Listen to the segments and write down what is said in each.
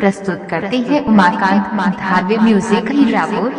प्रस्तुत करते हैं उमाकांत धारवे म्यूजिक हीरापुर।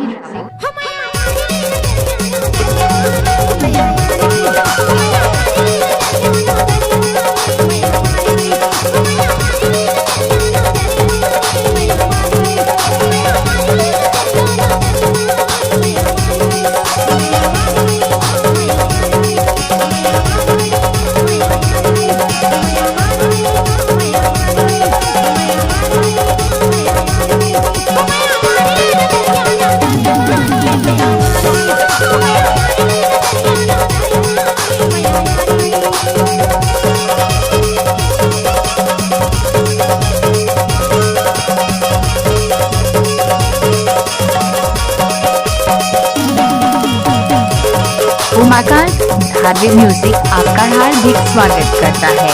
उमाकांत धारवे म्यूजिक आपका हार्दिक स्वागत करता है।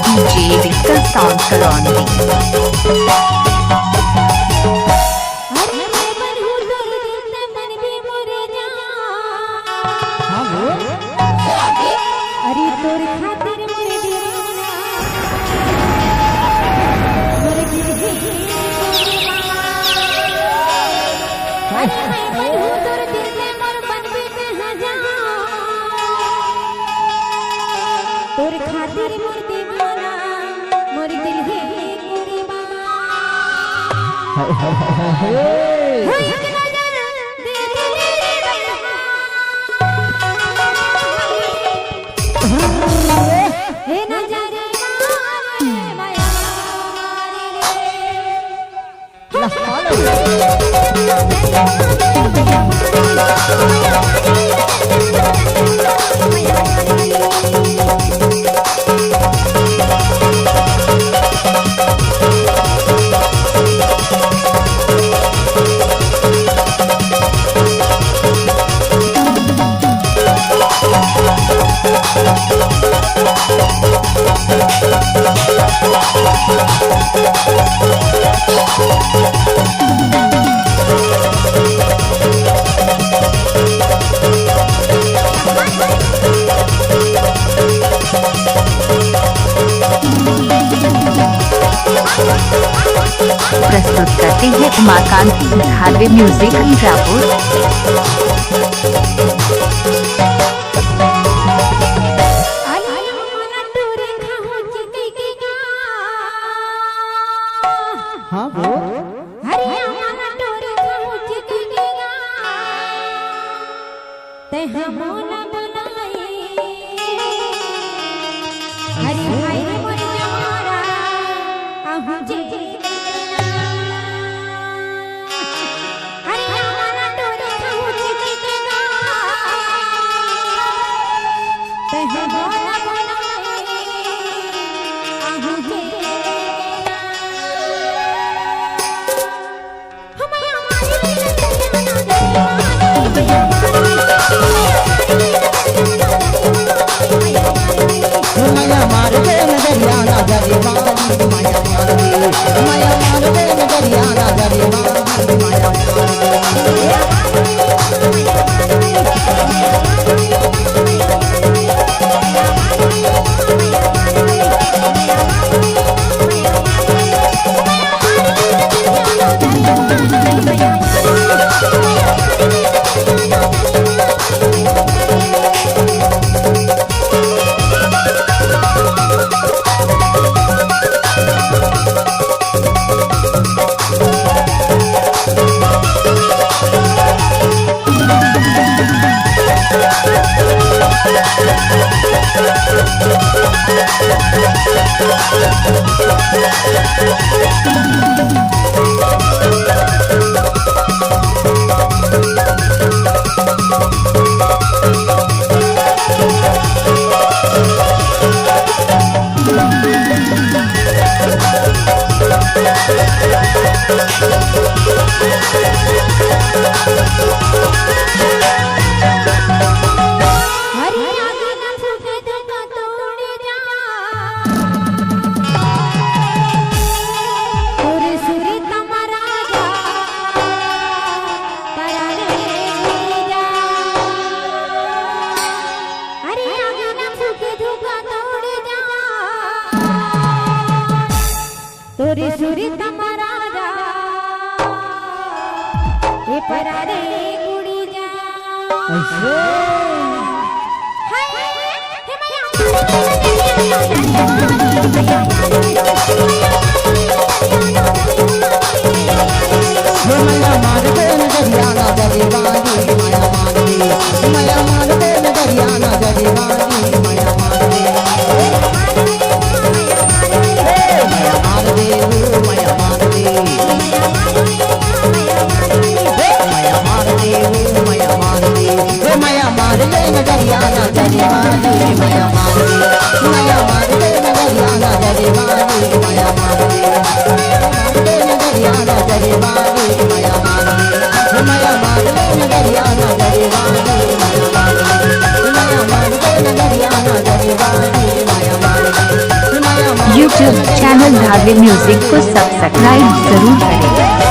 DJ Digital Sound Surrounding। तोर खातिर मोर दीवाना मोर दिल है कुर्बान। हाय हाय हाय हाय हाय हे नजर माया प्रस्तुत करते हैं Umakant Dharve music Hirapur. We'll be right back. सुरी सुरी तमारा जा ए परारे गुड़ी जा ऐसे हाय हे मैया माया मार दे नजरिया ना जगवानी माया मार दे माया मार दे नजरिया ना जगवानी माया मार दे माया मार दे माया मार दे माया मार दे माया मार दे माया मार दे नजरिया ना जगवानी माया मार दे माया मार दे नजरिया ना जगवानी माया मार दे नजरिया ना जगवानी माया मार दे माया मार दे नजरिया ना जगवानी माया मार दे माया मार दे नजरिया ना जगवानी माया मार दे माया मार दे यूट्यूब चैनल धागे म्यूजिक को सब्सक्राइब जरूर करें।